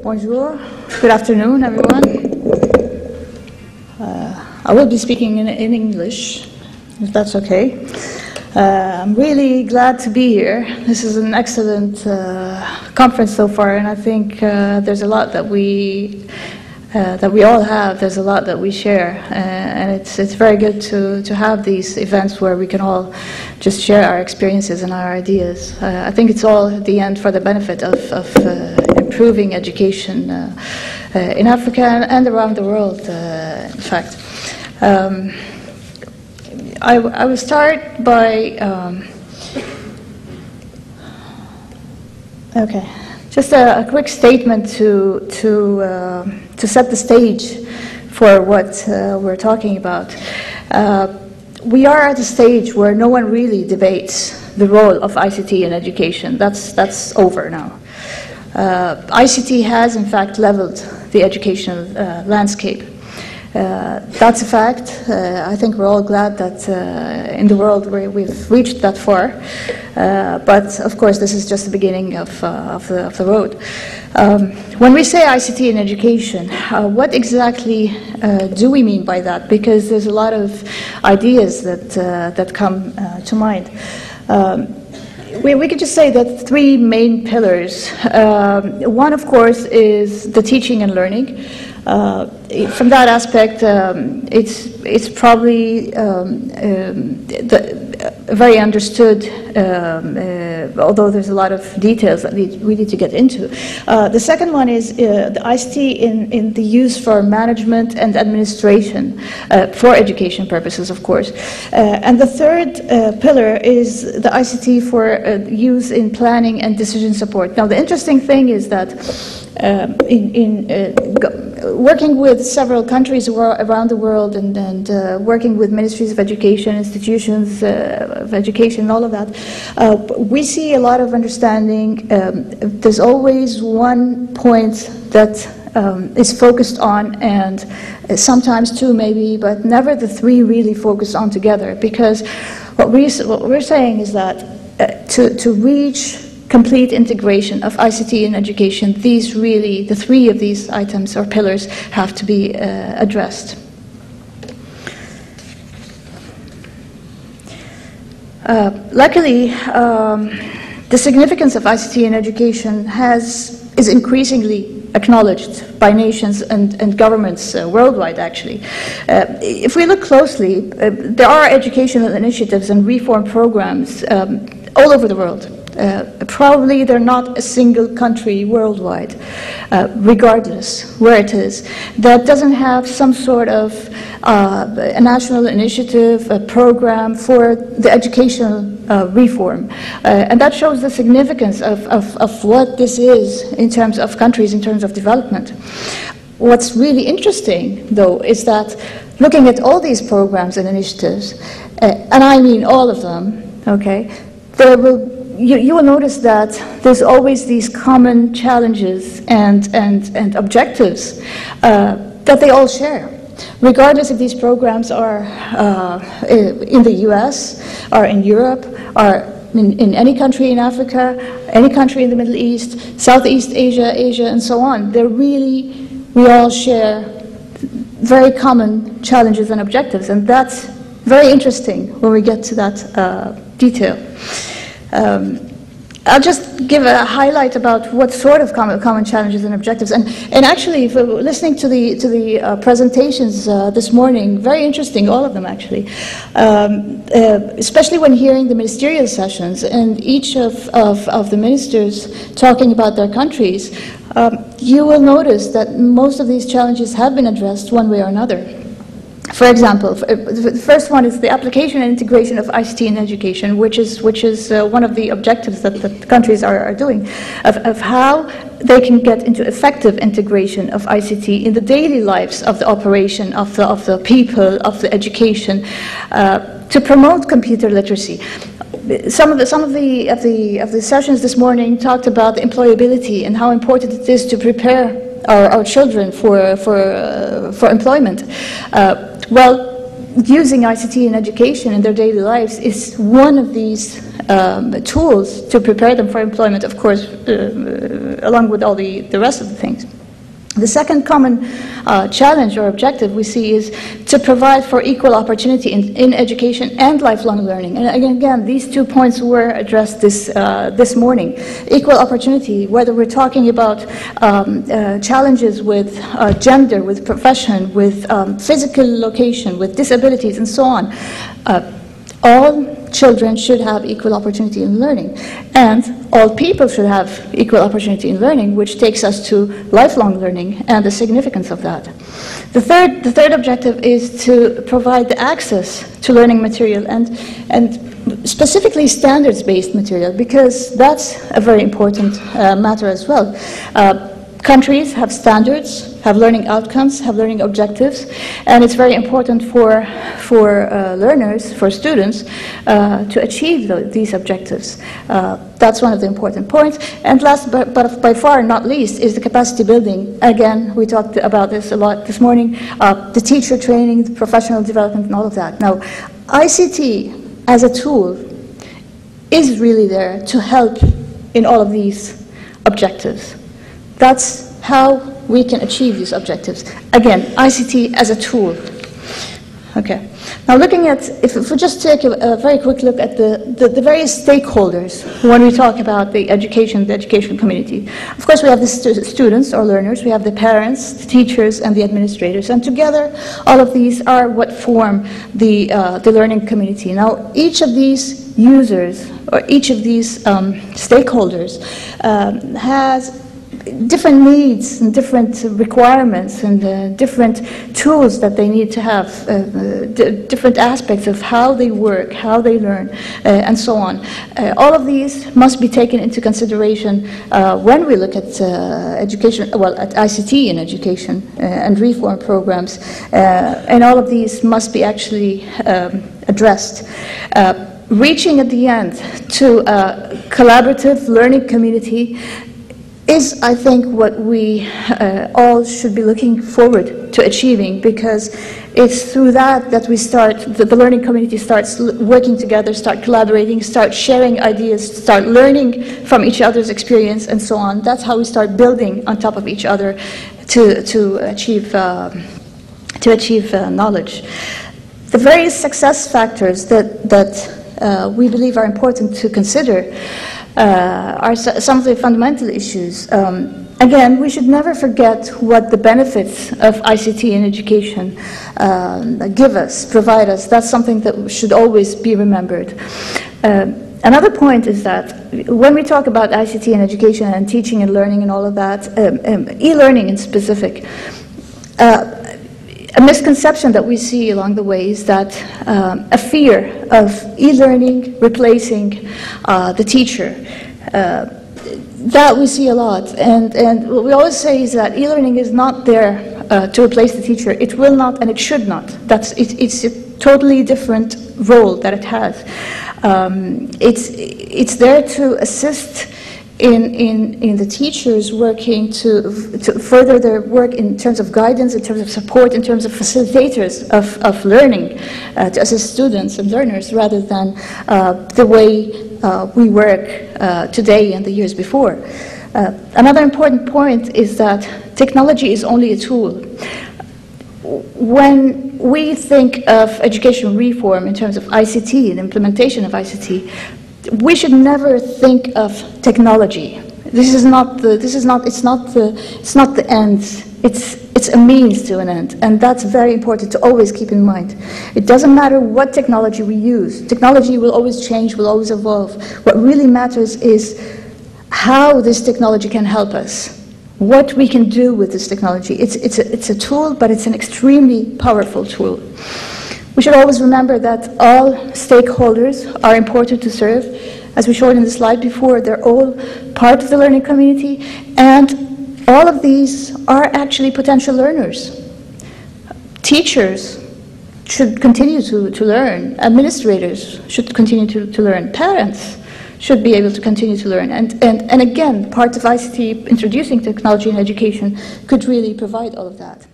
Bonjour, good afternoon, everyone. I will be speaking in English, if that's okay. I'm really glad to be here. This is an excellent conference so far, and I think there's a lot that we all have. There's a lot that we share, and it's very good to have these events where we can all just share our experiences and our ideas. I think it's all at the end for the benefit of improving education in Africa and around the world, in fact. I will start by just a quick statement to set the stage for what we're talking about. We are at a stage where no one really debates the role of ICT in education. That's over now. ICT has, in fact, leveled the educational landscape. That's a fact. I think we're all glad that in the world we've reached that far. But of course, this is just the beginning of the road. When we say ICT in education, what exactly do we mean by that? Because there's a lot of ideas that come to mind. We could just say that three main pillars. One, of course, is the teaching and learning. From that aspect, it's probably very understood, although there's a lot of details that we need to get into. The second one is the ICT in the use for management and administration for education purposes, of course. And the third pillar is the ICT for use in planning and decision support. Now, the interesting thing is that working with several countries around the world and working with ministries of education, institutions of education, all of that, we see a lot of understanding. There's always one point that is focused on, and sometimes two maybe, but never the three really focused on together. Because what we're saying is that to reach complete integration of ICT in education, the three of these items or pillars have to be addressed. Luckily, the significance of ICT in education is increasingly acknowledged by nations and governments worldwide, actually. If we look closely, there are educational initiatives and reform programs all over the world. Probably they're not a single country worldwide, regardless where it is, that doesn't have some sort of a national initiative, a program for the educational reform. And that shows the significance of what this is in terms of countries, in terms of development. What's really interesting, though, is that looking at all these programs and initiatives, and I mean all of them, okay, you will notice that there's always these common challenges and objectives that they all share, regardless if these programs are in the US, or in Europe, or in any country in Africa, any country in the Middle East, Southeast Asia, and so on. We all share very common challenges and objectives, and that's very interesting when we get to that detail. I'll just give a highlight about what sort of common challenges and objectives. And actually, if we're listening to the presentations this morning, very interesting, all of them actually, especially when hearing the ministerial sessions and each of the ministers talking about their countries, you will notice that most of these challenges have been addressed one way or another. For example, the first one is the application and integration of ICT in education, which is one of the objectives that the countries are doing, of how they can get into effective integration of ICT in the daily lives of the operation of the people, of the education, to promote computer literacy. Some of the sessions this morning talked about employability and how important it is to prepare our children for employment. Well, using ICT in education in their daily lives is one of these tools to prepare them for employment, of course, along with all the rest of the things. The second common challenge or objective we see is to provide for equal opportunity in education and lifelong learning. And again, these 2 points were addressed this morning. Equal opportunity, whether we're talking about challenges with gender, with profession, with physical location, with disabilities, and so on. All children should have equal opportunity in learning, and all people should have equal opportunity in learning, which takes us to lifelong learning and the significance of that. The third objective is to provide the access to learning material and specifically standards-based material, because that's a very important matter as well. Countries have standards, have learning outcomes, have learning objectives, and it's very important for learners, for students, to achieve these objectives. That's one of the important points. And last, but by far not least, is the capacity building. Again, we talked about this a lot this morning, the teacher training, the professional development, and all of that. Now, ICT as a tool is really there to help in all of these objectives. That's how we can achieve these objectives. Again, ICT as a tool. Okay. Now looking at, if we just take a very quick look at the various stakeholders when we talk about the education community. Of course, we have the students or learners, we have the parents, the teachers, and the administrators, and together all of these are what form the learning community. Now each of these users or each of these stakeholders has different needs and different requirements and different tools that they need to have, different aspects of how they work, how they learn, and so on. All of these must be taken into consideration when we look at education, well, at ICT in education and reform programs, and all of these must be actually addressed. Reaching at the end to a collaborative learning community is, I think, what we all should be looking forward to achieving, because it's through that we start, the learning community starts working together, start collaborating, start sharing ideas, start learning from each other's experience, and so on. That's how we start building on top of each other to achieve knowledge. The various success factors that we believe are important to consider are some of the fundamental issues. Again, we should never forget what the benefits of ICT in education give us, provide us. That's something that should always be remembered. Another point is that when we talk about ICT in education and teaching and learning and all of that, e-learning in specific, a misconception that we see along the way is that a fear of e-learning replacing the teacher. That we see a lot, and what we always say is that e-learning is not there to replace the teacher. It will not, and it should not. It's a totally different role that it has. It's there to assist in the teachers working to further their work in terms of guidance, in terms of support, in terms of facilitators of learning, to assist students and learners rather than the way we work today and the years before. Another important point is that technology is only a tool. When we think of education reform in terms of ICT and implementation of ICT, we should never think of technology. It's not the end. It's a means to an end, and that's very important to always keep in mind. It doesn't matter what technology we use. Technology will always change, will always evolve. What really matters is how this technology can help us, what we can do with this technology. It's a tool, but it's an extremely powerful tool. We should always remember that all stakeholders are important to serve. As we showed in the slide before, they're all part of the learning community, and all of these are actually potential learners. Teachers should continue to learn. Administrators should continue to learn. Parents should be able to continue to learn. And again, part of ICT, introducing technology in education, could really provide all of that.